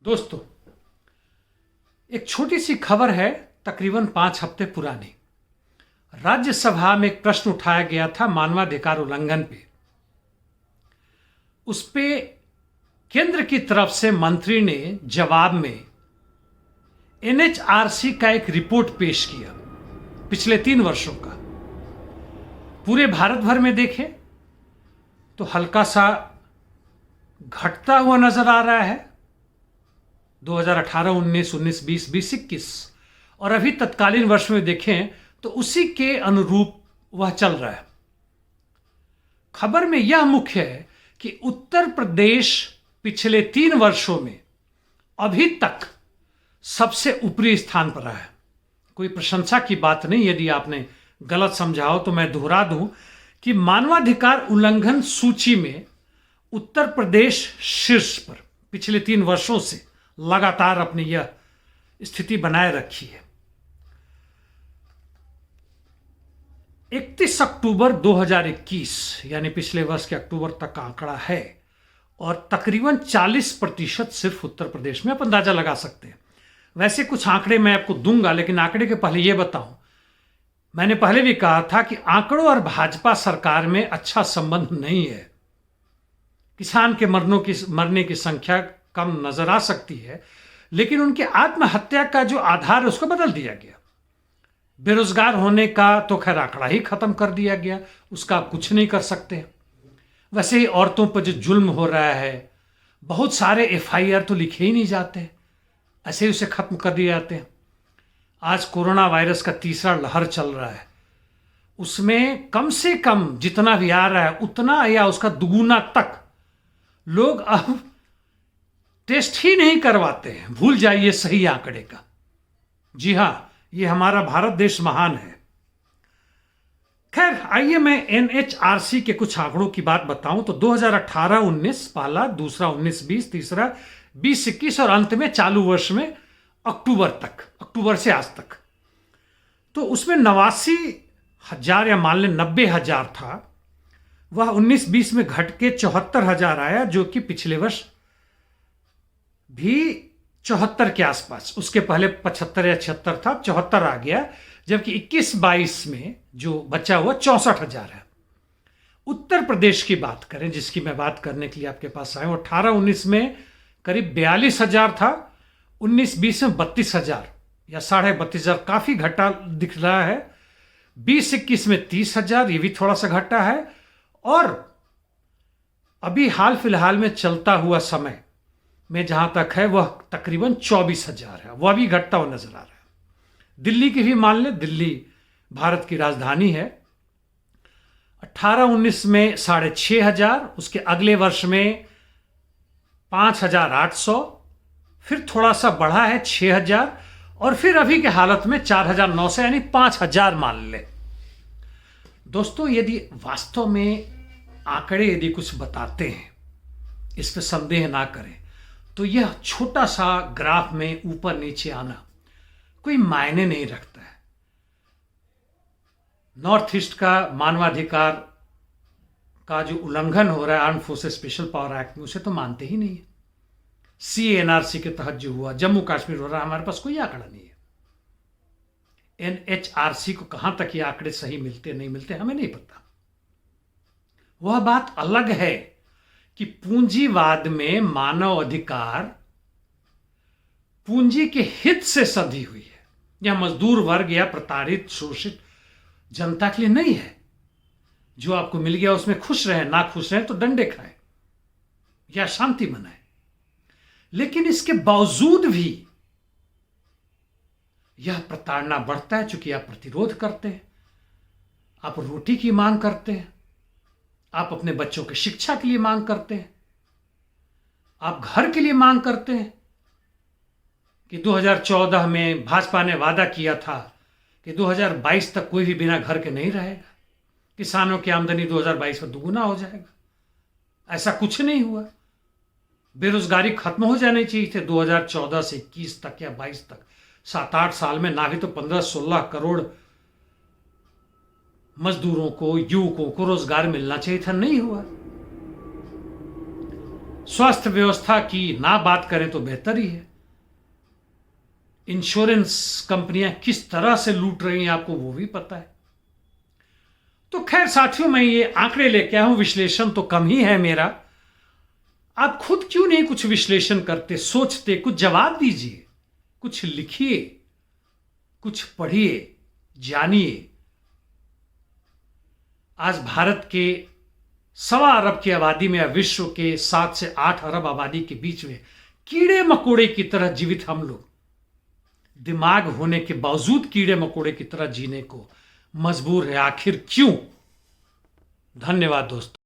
दोस्तों, एक छोटी सी खबर है, तकरीबन 5 हफ्ते पुरानी। राज्यसभा में एक प्रश्न उठाया गया था मानवाधिकार उल्लंघन पे। उस पे केंद्र की तरफ से मंत्री ने जवाब में एनएचआरसी का एक रिपोर्ट पेश किया पिछले 3 वर्षों का। पूरे भारत भर में देखें तो हल्का सा घटता हुआ नजर आ रहा है। 2018, 19, 19, 20, 20, 21 और अभी तत्कालीन वर्ष में देखें तो उसी के अनुरूप वह चल रहा है। खबर में यह मुख्य है कि उत्तर प्रदेश पिछले 3 वर्षों में अभी तक सबसे ऊपरी स्थान पर रहा है। कोई प्रशंसा की बात नहीं, यदि आपने गलत समझा हो तो मैं दोहरा दूं कि मानवाधिकार उल्लंघन सूची में उत्तर प्रदेश शीर्ष पर पिछले 3 वर्षों से लगातार अपनी यह स्थिति बनाए रखी है। 31 अक्टूबर 2021 यानी पिछले वर्ष के अक्टूबर तक का आंकड़ा है और तकरीबन 40% सिर्फ उत्तर प्रदेश में। आप अंदाजा लगा सकते हैं। वैसे कुछ आंकड़े मैं आपको दूंगा, लेकिन आंकड़े के पहले यह बताऊं, मैंने पहले भी कहा था कि आंकड़ों और भाजपा सरकार में अच्छा संबंध नहीं है। किसान के मरने की संख्या कम नजर आ सकती है, लेकिन उनके आत्महत्या का जो आधार है उसको बदल दिया गया। बेरोजगार होने का तो खैर आंकड़ा ही खत्म कर दिया गया, उसका आप कुछ नहीं कर सकते। वैसे ही औरतों पर जो जुल्म हो रहा है, बहुत सारे एफआईआर तो लिखे ही नहीं जाते, ऐसे ही उसे खत्म कर दिए जाते हैं। आज कोरोना वायरस का तीसरा लहर चल रहा है, उसमें कम से कम जितना भी आ रहा है उतना या उसका दुगुना तक लोग अब टेस्ट ही नहीं करवाते हैं। भूल जाइए सही आंकड़े का। जी हां, ये हमारा भारत देश महान है। खैर, आइए मैं एनएचआरसी के कुछ आंकड़ों की बात बताऊं तो 2018-19 पहला, दूसरा 19-20, तीसरा 20-21 और अंत में चालू वर्ष में अक्टूबर से आज तक, तो उसमें 89,000 या मान लें 90,000 था। वह 19-20 में घट के 74,000 आया, जो कि पिछले वर्ष भी 74 के आसपास। उसके पहले 75 या 76 था, 74 आ गया। जबकि 21-22 में जो बचा हुआ 64,000 है। उत्तर प्रदेश की बात करें, जिसकी मैं बात करने के लिए आपके पास आया हूं, 18-19 में करीब 42,000 था, 19-20 में 32,000 या 32,500, काफी घटा दिख रहा है। 20-21 में 30,000, ये भी थोड़ा सा घटा है। और अभी हाल फिलहाल में चलता हुआ समय में जहां तक है वह तकरीबन 24,000 है, वह भी घटता हुआ नजर आ रहा है। दिल्ली की भी मान ले, दिल्ली भारत की राजधानी है। 18-19 में 6,500, उसके अगले वर्ष में 5,800, फिर थोड़ा सा बढ़ा है 6,000 और फिर अभी के हालत में 4,900 यानी 5,000 मान ले। दोस्तों, यदि वास्तव में आंकड़े यदि कुछ बताते हैं, इस पर संदेह ना करें, तो यह छोटा सा ग्राफ में ऊपर नीचे आना कोई मायने नहीं रखता है। नॉर्थ ईस्ट का मानवाधिकार का जो उल्लंघन हो रहा है armed forces special power act में, उसे तो मानते ही नहीं है। सीएनआरसी के तहत जो हुआ, जम्मू कश्मीर हो रहा है, हमारे पास कोई आंकड़ा नहीं है। एनएचआरसी को कहां तक ये आंकड़े सही मिलते नहीं मिलते हमें नहीं पता। वह बात अलग है कि पूंजीवाद में मानव अधिकार पूंजी के हित से संधी हुई है। यह मजदूर वर्ग या प्रताड़ित शोषित जनता के लिए नहीं है। जो आपको मिल गया उसमें खुश रहे, ना खुश रहे तो डंडे खाए या शांति मनाए। लेकिन इसके बावजूद भी यह प्रताड़ना बढ़ता है, चूंकि आप प्रतिरोध करते हैं, आप रोटी की मांग करते हैं, आप अपने बच्चों की शिक्षा के लिए मांग करते हैं, आप घर के लिए मांग करते हैं। कि 2014 में भाजपा ने वादा किया था कि 2022 तक कोई भी बिना घर के नहीं रहेगा, किसानों की आमदनी 2022 में दुगुना हो जाएगा। ऐसा कुछ नहीं हुआ। बेरोजगारी खत्म हो जानी चाहिए थे 2014 से 21 तक या 22 तक। 7-8 साल में ना भी तो 15-16 करोड़ मजदूरों को, युवकों को रोजगार मिलना चाहिए था, नहीं हुआ। स्वास्थ्य व्यवस्था की ना बात करें तो बेहतर ही है। इंश्योरेंस कंपनियां किस तरह से लूट रही हैं आपको वो भी पता है। तो खैर साथियों, मैं ये आंकड़े लेके आया हूं, विश्लेषण तो कम ही है मेरा। आप खुद क्यों नहीं कुछ विश्लेषण करते, सोचते, कुछ जवाब दीजिए, कुछ लिखिए, कुछ पढ़िए, जानिए। आज भारत के 1.25 अरब की आबादी में, विश्व के 7 से 8 अरब आबादी के बीच में कीड़े मकोड़े की तरह जीवित हम लोग, दिमाग होने के बावजूद कीड़े मकोड़े की तरह जीने को मजबूर है। आखिर क्यों? धन्यवाद दोस्तों।